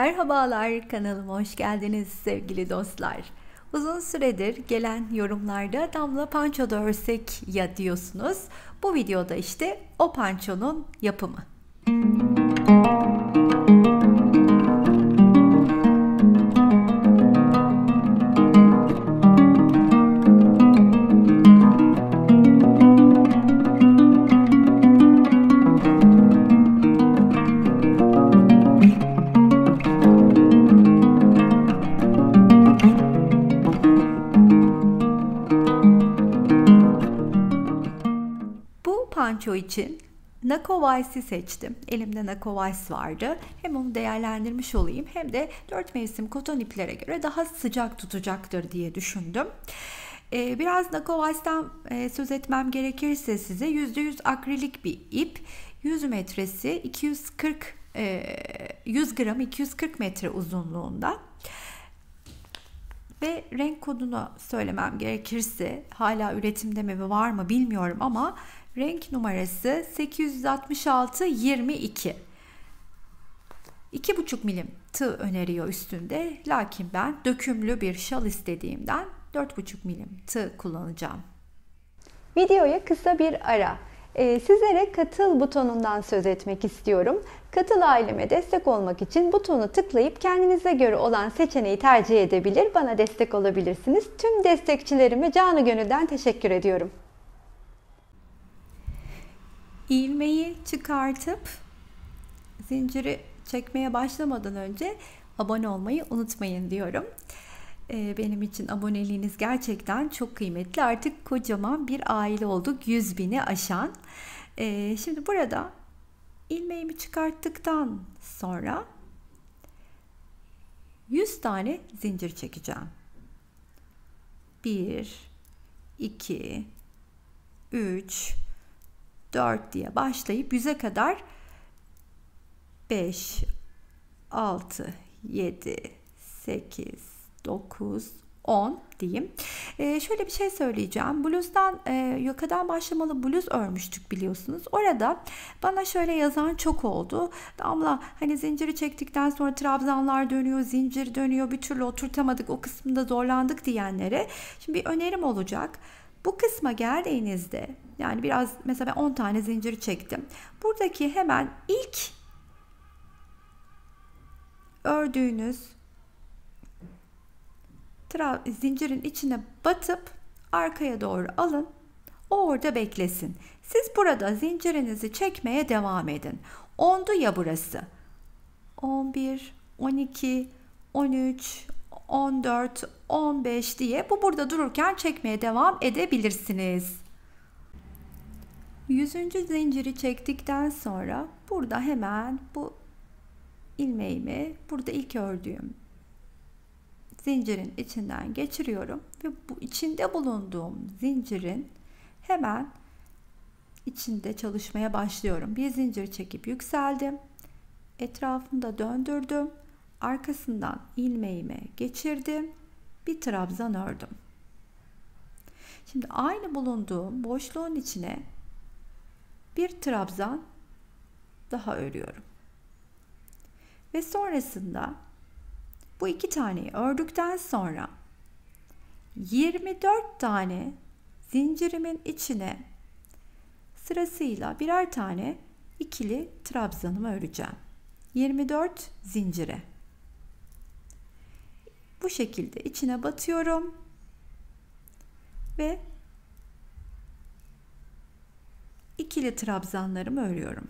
Merhabalar, kanalıma hoş geldiniz sevgili dostlar. Uzun süredir gelen yorumlarda Damla panço da örsek ya diyorsunuz. Bu videoda işte o pançonun yapımı. Panço için Nako Vice'i seçtim. Elimde Nako Vice vardı. Hem onu değerlendirmiş olayım hem de 4 mevsim koton iplere göre daha sıcak tutacaktır diye düşündüm. Biraz Nako Vice'den söz etmem gerekirse size %100 akrilik bir ip. 100 metresi 240 100 gram 240 metre uzunluğunda. Ve renk kodunu söylemem gerekirse hala üretimde mi var mı bilmiyorum ama renk numarası 866 22. 2,5 milim tığ öneriyor üstünde. Lakin ben dökümlü bir şal istediğimden 4,5 milim tığ kullanacağım. Videoya kısa bir ara. Sizlere katıl butonundan söz etmek istiyorum. Katıl aileme destek olmak için butonu tıklayıp kendinize göre olan seçeneği tercih edebilir, bana destek olabilirsiniz. Tüm destekçilerime canı gönülden teşekkür ediyorum. İlmeği çıkartıp zinciri çekmeye başlamadan önce abone olmayı unutmayın diyorum. Benim için aboneliğiniz gerçekten çok kıymetli. Artık kocaman bir aile olduk. 100.000'i aşan. Şimdi burada ilmeğimi çıkarttıktan sonra 100 tane zincir çekeceğim. 1, 2, 3, 4 diye başlayıp 100'e kadar 5, 6, 7, 8, 9, 10 diyeyim. Şöyle bir şey söyleyeceğim. Bluzdan, yakadan başlamalı bluz örmüştük biliyorsunuz. Orada bana şöyle yazan çok oldu. Damla hani zinciri çektikten sonra trabzanlar dönüyor, zincir dönüyor, bir türlü oturtamadık, o kısmında zorlandık diyenlere. Şimdi bir önerim olacak. Bu kısma geldiğinizde yani biraz mesela ben 10 tane zincir çektim. Buradaki hemen ilk ördüğünüz zincirin içine batıp arkaya doğru alın. O orada beklesin. Siz burada zincirinizi çekmeye devam edin. 10'du ya burası. 11, 12, 13, 14, 15 diye bu burada dururken çekmeye devam edebilirsiniz. 100. zinciri çektikten sonra burada hemen bu ilmeğimi burada ilk ördüğüm zincirin içinden geçiriyorum ve bu içinde bulunduğum zincirin hemen içinde çalışmaya başlıyorum. Bir zincir çekip yükseldim. Etrafında döndürdüm. Arkasından ilmeğimi geçirdim. Bir trabzan ördüm. Şimdi aynı bulunduğum boşluğun içine bir trabzan daha örüyorum. Ve sonrasında bu iki taneyi ördükten sonra 24 tane zincirimin içine sırasıyla birer tane ikili trabzanımı öreceğim. 24 zincire. Bu şekilde içine batıyorum ve ikili trabzanlarımı örüyorum.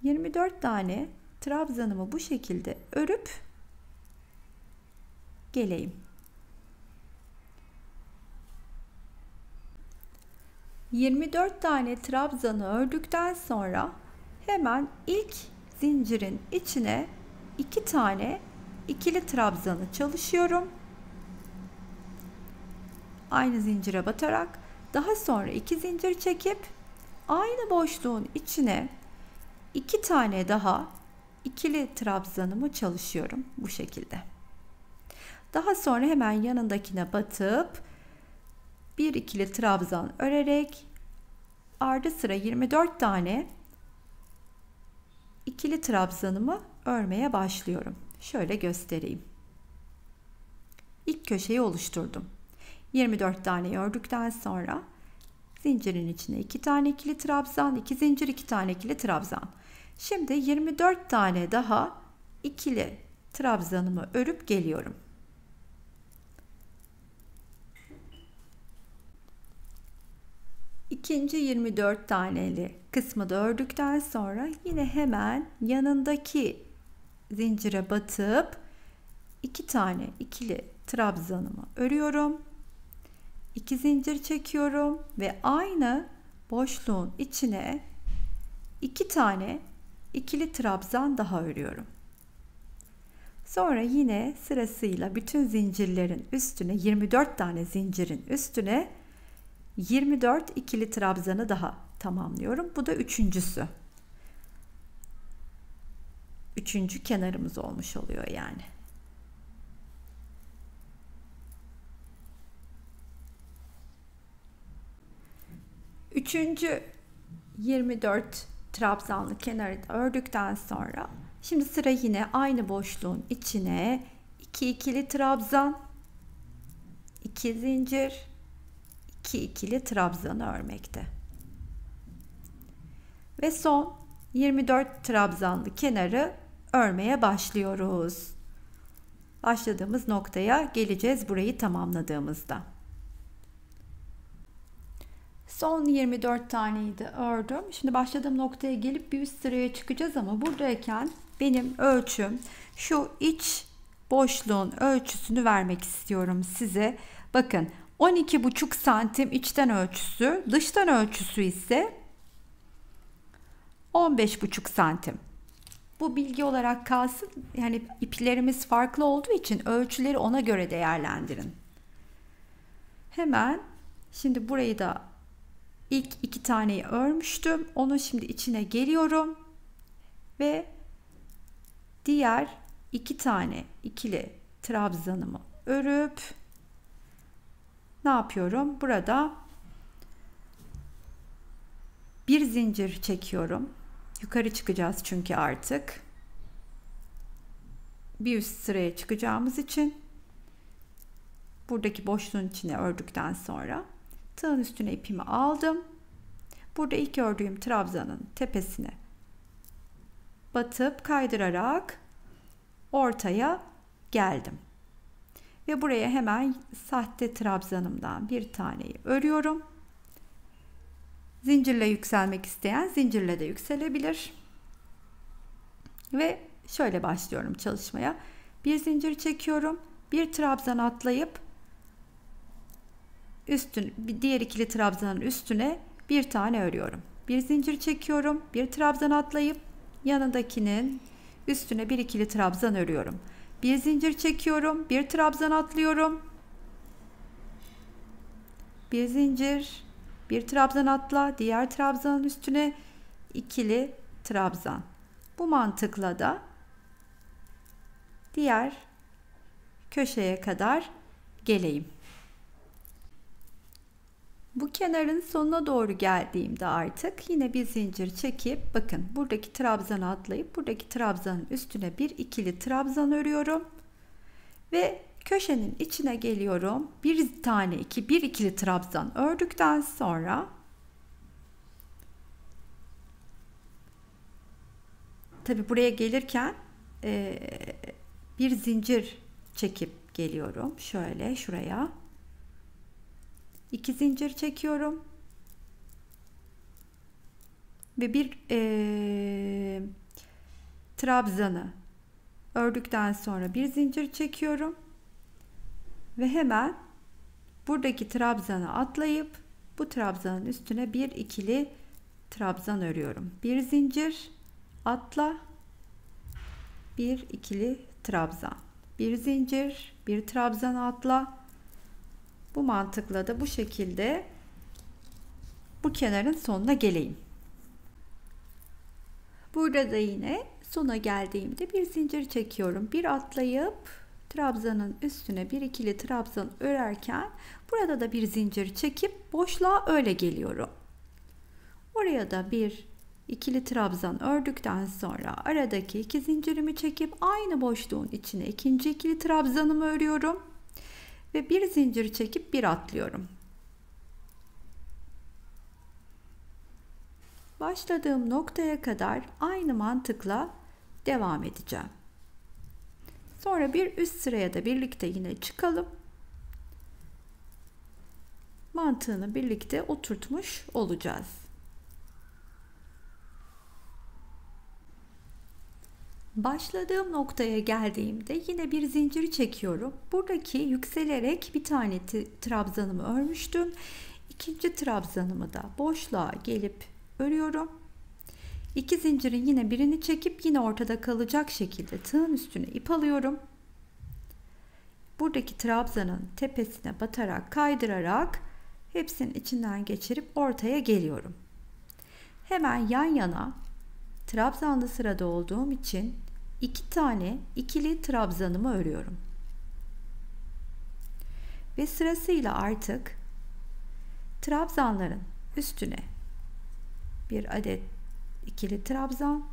...24 tane trabzanımı bu şekilde örüp geleyim. ...24 tane trabzanı ördükten sonra... ...hemen ilk zincirin içine 2 tane ikili trabzanı çalışıyorum. Aynı zincire batarak... ...daha sonra 2 zincir çekip... ...aynı boşluğun içine... 2 tane daha ikili trabzanımı çalışıyorum bu şekilde. Daha sonra hemen yanındakine batıp bir ikili trabzan örerek ardı sıra 24 tane ikili trabzanımı örmeye başlıyorum. Şöyle göstereyim. İlk köşeyi oluşturdum. 24 tane ördükten sonra zincirin içine 2 tane ikili trabzan, 2 zincir, 2 tane ikili trabzan. Şimdi 24 tane daha ikili trabzanımı örüp geliyorum. İkinci 24 taneli kısmı da ördükten sonra yine hemen yanındaki zincire batıp 2 tane ikili trabzanımı örüyorum. 2 zincir çekiyorum ve aynı boşluğun içine 2 tane ikili trabzan daha örüyorum. Sonra yine sırasıyla bütün zincirlerin üstüne 24 tane zincirin üstüne 24 ikili trabzanı daha tamamlıyorum. Bu da üçüncüsü. Üçüncü kenarımız olmuş oluyor yani. Üçüncü 24 trabzanlı kenarı da ördükten sonra şimdi sıra yine aynı boşluğun içine 2 ikili trabzan, 2 zincir, 2 ikili trabzanı örmekte. Ve son 24 trabzanlı kenarı örmeye başlıyoruz. Başladığımız noktaya geleceğiz burayı tamamladığımızda. Son 24 taneyi de ördüm. Şimdi başladığım noktaya gelip bir üst sıraya çıkacağız ama buradayken benim ölçüm şu iç boşluğun ölçüsünü vermek istiyorum size. Bakın 12,5 santim içten ölçüsü, dıştan ölçüsü ise 15,5 santim. Bu bilgi olarak kalsın. Yani iplerimiz farklı olduğu için ölçüleri ona göre değerlendirin. Hemen şimdi burayı da ilk 2 taneyi örmüştüm. Onu şimdi içine geliyorum ve diğer 2 tane ikili trabzanımı örüp ne yapıyorum? Burada bir zincir çekiyorum. Yukarı çıkacağız çünkü artık. Bir üst sıraya çıkacağımız için buradaki boşluğun içine ördükten sonra tığın üstüne ipimi aldım. Burada ilk ördüğüm trabzanın tepesine batıp kaydırarak ortaya geldim. Ve buraya hemen sahte trabzanımdan bir taneyi örüyorum. Zincirle yükselmek isteyen zincirle de yükselebilir. Ve şöyle başlıyorum çalışmaya. Bir zincir çekiyorum. Bir trabzan atlayıp diğer ikili trabzanın üstüne bir tane örüyorum. Bir zincir çekiyorum. Bir trabzan atlayıp yanındakinin üstüne bir ikili trabzan örüyorum. Bir zincir çekiyorum. Bir trabzan atlıyorum. Bir zincir, bir trabzan atla, diğer trabzanın üstüne ikili trabzan. Bu mantıkla da diğer köşeye kadar geleyim. Bu kenarın sonuna doğru geldiğimde artık yine bir zincir çekip bakın buradaki trabzanı atlayıp buradaki trabzanın üstüne bir ikili trabzan örüyorum ve köşenin içine geliyorum. Bir ikili trabzan ördükten sonra tabi buraya gelirken bir zincir çekip geliyorum. Şöyle şuraya. 2 zincir çekiyorum. Ve bir trabzanı ördükten sonra bir zincir çekiyorum. Ve hemen buradaki trabzanı atlayıp bu trabzanın üstüne bir ikili trabzan örüyorum. Bir zincir atla, bir ikili trabzan. Bir zincir, bir trabzan atla. Bu mantıkla da bu şekilde bu kenarın sonuna geleyim. Burada da yine sona geldiğimde bir zincir çekiyorum. Bir atlayıp trabzanın üstüne bir ikili trabzan örerken burada da bir zincir çekip boşluğa öyle geliyorum. Oraya da bir ikili trabzan ördükten sonra aradaki 2 zincirimi çekip aynı boşluğun içine ikinci ikili trabzanımı örüyorum ve bir zincir çekip bir atlıyorum. Başladığım noktaya kadar aynı mantıkla devam edeceğim. Sonra bir üst sıraya da birlikte yine çıkalım. Mantığını birlikte oturtmuş olacağız. Başladığım noktaya geldiğimde yine bir zincir çekiyorum. Buradaki yükselerek bir tane trabzanımı örmüştüm. İkinci trabzanımı da boşluğa gelip örüyorum. 2 zincirin yine birini çekip yine ortada kalacak şekilde tığın üstüne ip alıyorum. Buradaki trabzanın tepesine batarak kaydırarak hepsinin içinden geçirip ortaya geliyorum. Hemen yan yana trabzanlı sırada olduğum için 2 tane ikili trabzanımı örüyorum. Ve sırasıyla artık trabzanların üstüne bir adet ikili trabzan,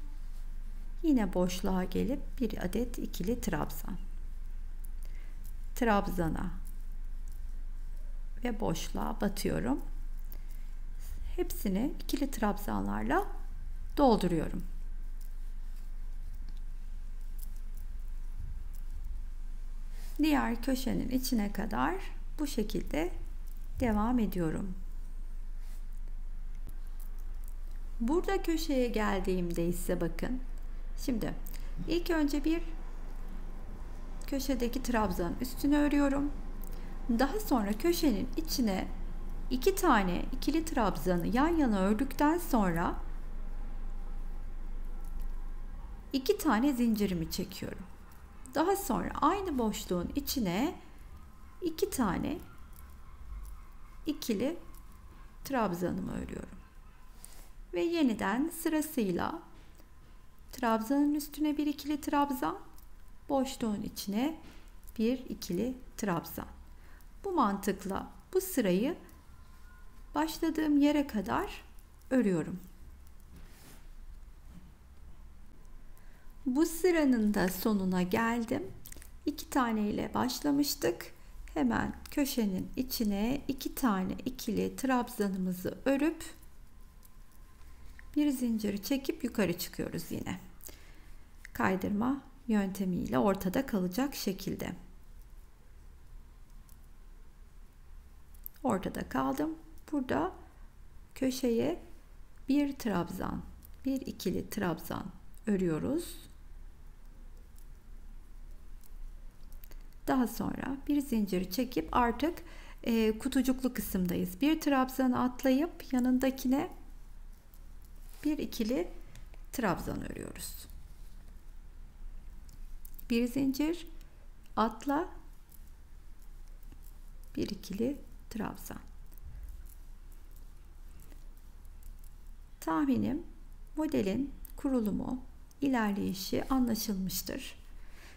yine boşluğa gelip bir adet ikili trabzan, trabzana ve boşluğa batıyorum. Hepsini ikili trabzanlarla dolduruyorum. Diğer köşenin içine kadar bu şekilde devam ediyorum. Burada köşeye geldiğimde ise bakın. Şimdi ilk önce bir köşedeki trabzanın üstüne örüyorum. Daha sonra köşenin içine 2 tane ikili trabzanı yan yana ördükten sonra 2 tane zincirimi çekiyorum. Daha sonra aynı boşluğun içine 2 tane ikili trabzanımı örüyorum. Ve yeniden sırasıyla trabzanın üstüne bir ikili trabzan, boşluğun içine bir ikili trabzan. Bu mantıkla bu sırayı başladığım yere kadar örüyorum. Bu sıranın da sonuna geldim. 2 tane ile başlamıştık. Hemen köşenin içine 2 tane ikili trabzanımızı örüp bir zinciri çekip yukarı çıkıyoruz yine. Kaydırma yöntemiyle ortada kalacak şekilde. Ortada kaldım. Burada köşeye bir trabzan, bir ikili trabzan örüyoruz. Daha sonra bir zinciri çekip artık kutucuklu kısımdayız. Bir trabzanı atlayıp yanındakine bir ikili trabzan örüyoruz. Bir zincir atla, bir ikili trabzan. Tahminim modelin kurulumu, ilerleyişi anlaşılmıştır.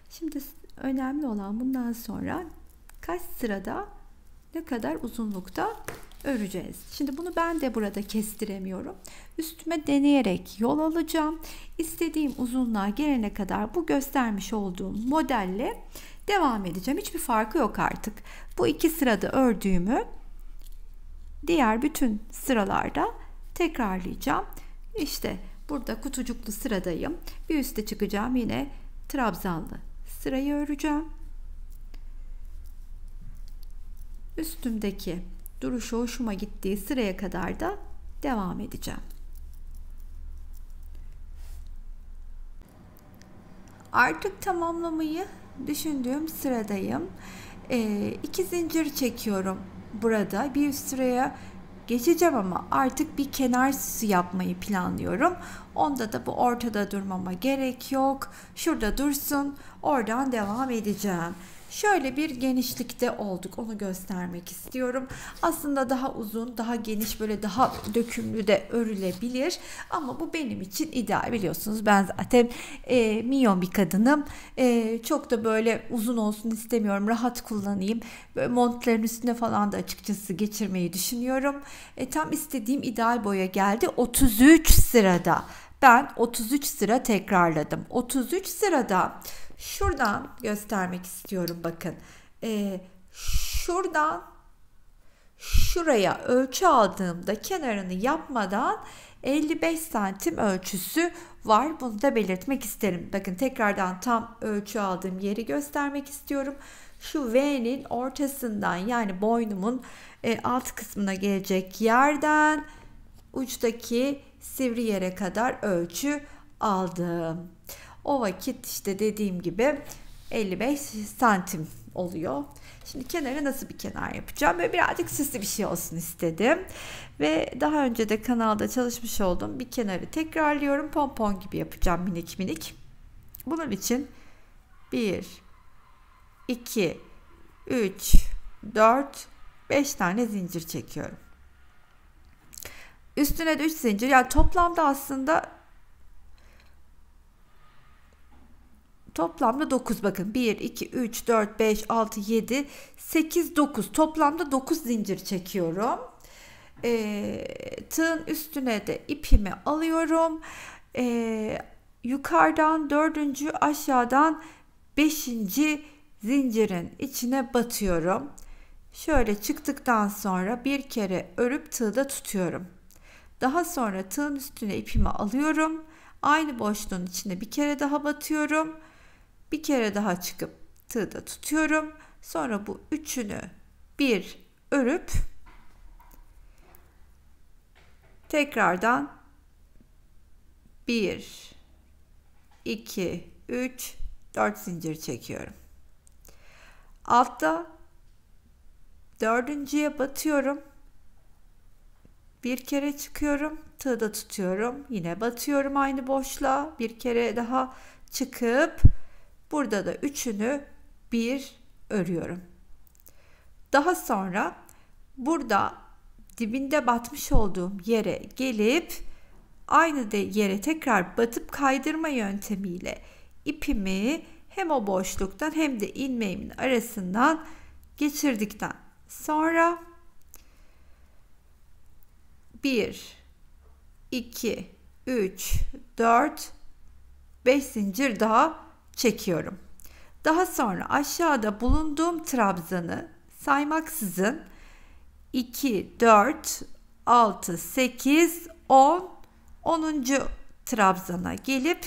Şimdi önemli olan bundan sonra kaç sırada ne kadar uzunlukta öreceğiz. Şimdi bunu ben de burada kestiremiyorum. Üstüme deneyerek yol alacağım. İstediğim uzunluğa gelene kadar bu göstermiş olduğum modelle devam edeceğim. Hiçbir farkı yok artık. Bu 2 sırada ördüğümü diğer bütün sıralarda tekrarlayacağım. İşte burada kutucuklu sıradayım. Bir üste çıkacağım, yine trabzanlı sırayı öreceğim. Üstümdeki duruşu hoşuma gittiği sıraya kadar da devam edeceğim. Artık tamamlamayı düşündüğüm sıradayım. 2 zincir çekiyorum burada. Bir üst sıraya geçeceğim ama artık bir kenar süsü yapmayı planlıyorum. Onda da bu ortada durmama gerek yok. Şurada dursun. Oradan devam edeceğim. şöyle bir genişlikte olduk. Onu göstermek istiyorum. Aslında daha uzun, daha geniş, böyle daha dökümlü de örülebilir. Ama bu benim için ideal. Biliyorsunuz ben zaten minyon bir kadınım. Çok da böyle uzun olsun istemiyorum. Rahat kullanayım. Böyle montların üstüne falan da açıkçası geçirmeyi düşünüyorum. Tam istediğim ideal boya geldi. 33 sırada. Ben 33 sıra tekrarladım. 33 sırada şuradan göstermek istiyorum, bakın. Şuradan şuraya ölçü aldığımda kenarını yapmadan 55 santim ölçüsü var. Bunu da belirtmek isterim. Bakın tekrardan tam ölçü aldığım yeri göstermek istiyorum. Şu V'nin ortasından, yani boynumun alt kısmına gelecek yerden uçtaki sivri yere kadar ölçü aldım. O vakit işte dediğim gibi 55 santim oluyor. Şimdi kenara nasıl bir kenar yapacağım? Böyle birazcık süslü bir şey olsun istedim. Ve daha önce de kanalda çalışmış olduğum bir kenarı tekrarlıyorum. Pompon gibi yapacağım, minik minik. Bunun için 1, 2, 3, 4, 5 tane zincir çekiyorum. Üstüne de 3 zincir. Yani toplamda aslında toplamda 9, bakın 1, 2, 3, 4, 5, 6, 7, 8, 9. Toplamda 9 zincir çekiyorum. Tığın üstüne de ipimi alıyorum. Yukarıdan 4. aşağıdan 5. zincirin içine batıyorum. Şöyle çıktıktan sonra bir kere örüp tığda tutuyorum. Daha sonra tığın üstüne ipimi alıyorum. Aynı boşluğun içine bir kere daha batıyorum. Bir kere daha çıkıp tığda tutuyorum. Sonra bu üçünü bir örüp tekrardan 1, 2, 3, 4 zincir çekiyorum. Altta dördüncüye batıyorum. Bir kere çıkıyorum. Tığda tutuyorum. Yine batıyorum aynı boşluğa. Bir kere daha çıkıp burada da üçünü bir örüyorum. Daha sonra burada dibinde batmış olduğum yere gelip aynı yere tekrar batıp kaydırma yöntemiyle ipimi hem o boşluktan hem de ilmeğimin arasından geçirdikten sonra 1, 2, 3, 4, 5 zincir daha çekiyorum. Daha sonra aşağıda bulunduğum trabzanı saymaksızın 2, 4, 6, 8, 10, 10. trabzana gelip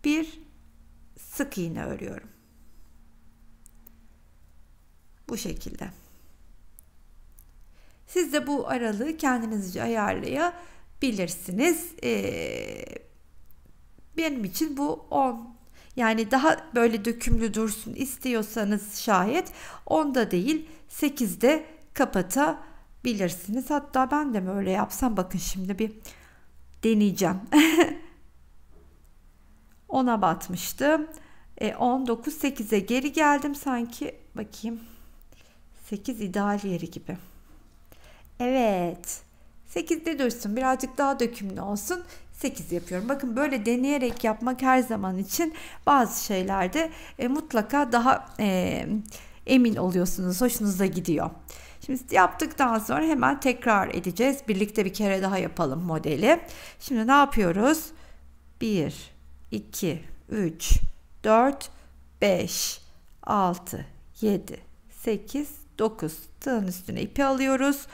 bir sık iğne örüyorum. Bu şekilde. Siz de bu aralığı kendinizce ayarlayabilirsiniz. Benim için bu 10. Yani daha böyle dökümlü dursun istiyorsanız şayet 10'da değil 8'de kapatabilirsiniz. Hatta ben de mi öyle yapsam, bakın şimdi bir deneyeceğim. 10'a batmıştım. 10, 9, 8'e geri geldim sanki. Bakayım. 8 ideal yeri gibi. Evet. 8'de dursun. Birazcık daha dökümlü olsun. 8 yapıyorum. Bakın böyle deneyerek yapmak her zaman için bazı şeylerde mutlaka daha emin oluyorsunuz. Hoşunuza gidiyor. Şimdi yaptıktan sonra hemen tekrar edeceğiz. Birlikte bir kere daha yapalım modeli. Şimdi ne yapıyoruz? 1, 2, 3, 4, 5, 6, 7, 8, 9. Tığın üstüne ipi alıyoruz.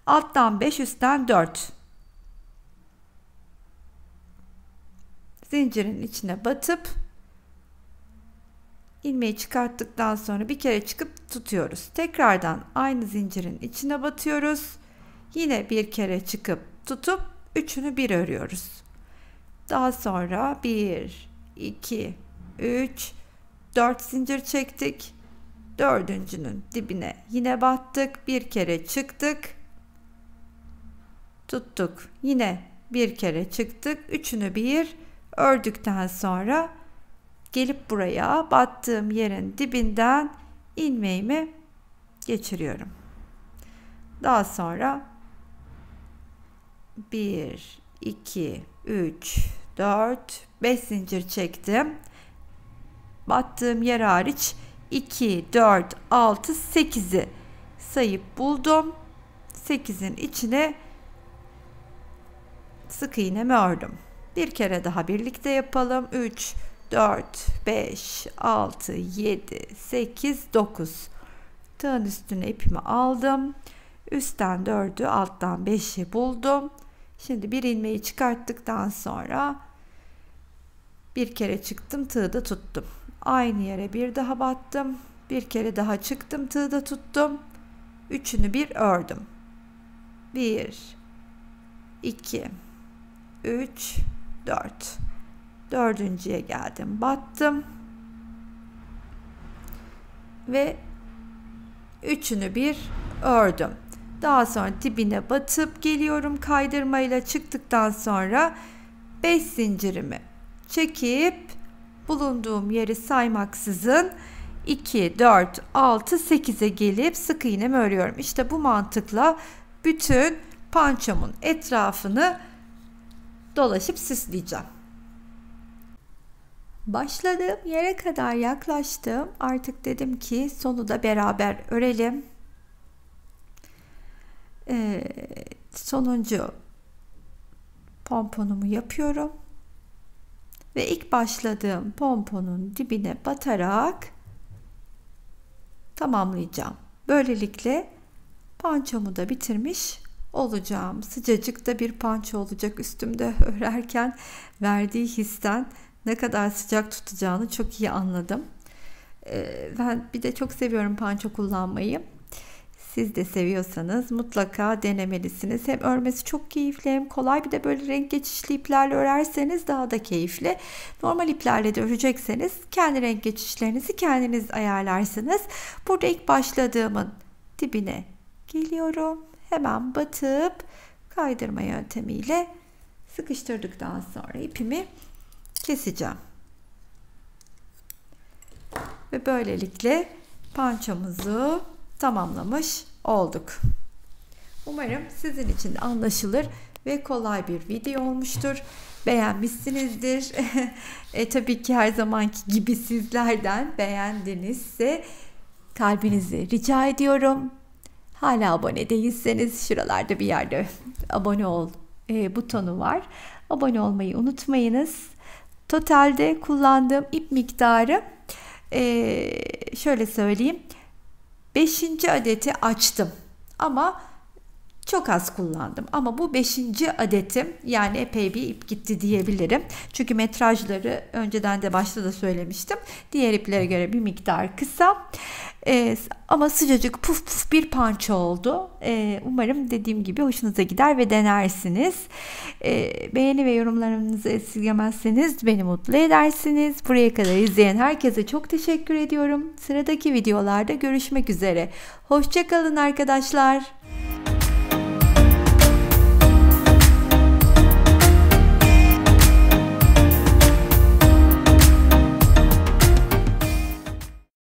Alttan 5, üstten 4. Zincirin içine batıp ilmeği çıkarttıktan sonra bir kere çıkıp tutuyoruz. Tekrardan aynı zincirin içine batıyoruz. Yine bir kere çıkıp tutup üçünü bir örüyoruz. Daha sonra 1, 2, 3, 4 zincir çektik. Dördüncünün dibine yine battık. Bir kere çıktık. Tuttuk. Yine bir kere çıktık. Üçünü bir ördükten sonra gelip buraya battığım yerin dibinden ilmeğimi geçiriyorum. Daha sonra 1, 2, 3, 4, 5 zincir çektim. Battığım yer hariç 2, 4, 6, 8'i sayıp buldum. 8'in içine sık iğnemi ördüm. Bir kere daha birlikte yapalım. 3, 4, 5, 6, 7, 8, 9. Tığın üstüne ipimi aldım. Üstten 4'ü, alttan 5'i buldum. Şimdi bir ilmeği çıkarttıktan sonra bir kere çıktım, tığı da tuttum. Aynı yere bir daha battım. Bir kere daha çıktım, tığı da tuttum. Üçünü bir ördüm. 1, 2, 3, 4. Dördüncüye geldim, battım. Ve üçünü bir ördüm. Daha sonra dibine batıp geliyorum. Kaydırmayla çıktıktan sonra 5 zincirimi çekip bulunduğum yeri saymaksızın 2, 4, 6, 8'e gelip sık iğnemi örüyorum. İşte bu mantıkla bütün pançomun etrafını dolaşıp süsleyeceğim. Başladığım yere kadar yaklaştım. Artık dedim ki sonu da beraber örelim. Sonuncu pomponumu yapıyorum. Ve ilk başladığım pomponun dibine batarak tamamlayacağım. Böylelikle pançomu da bitirmiş olacağım. Sıcacık da bir panço olacak üstümde örerken verdiği histen ne kadar sıcak tutacağını çok iyi anladım. Ben bir de çok seviyorum panço kullanmayı. Siz de seviyorsanız mutlaka denemelisiniz. Hem örmesi çok keyifli hem kolay, bir de böyle renk geçişli iplerle örerseniz daha da keyifli. Normal iplerle de örecekseniz kendi renk geçişlerinizi kendiniz ayarlarsınız. Burada ilk başladığımın dibine geliyorum. Hemen batıp kaydırma yöntemiyle sıkıştırdıktan sonra ipimi keseceğim. Ve böylelikle pançomuzu tamamlamış olduk. Umarım sizin için de anlaşılır ve kolay bir video olmuştur. Beğenmişsinizdir. Tabii ki her zamanki gibi sizlerden beğendinizse kalbinizi rica ediyorum. Hala abone değilseniz şuralarda bir yerde abone ol butonu var. Abone olmayı unutmayınız. Totalde kullandığım ip miktarı şöyle söyleyeyim. 5. adeti açtım ama çok az kullandım. Ama bu 5. adetim, yani epey bir ip gitti diyebilirim. Çünkü metrajları önceden de başta da söylemiştim. Diğer iplere göre bir miktar kısa. Ama sıcacık puf puf bir panço oldu. Umarım dediğim gibi hoşunuza gider ve denersiniz. Beğeni ve yorumlarınızı esirgemezseniz beni mutlu edersiniz. Buraya kadar izleyen herkese çok teşekkür ediyorum. Sıradaki videolarda görüşmek üzere. Hoşça kalın arkadaşlar.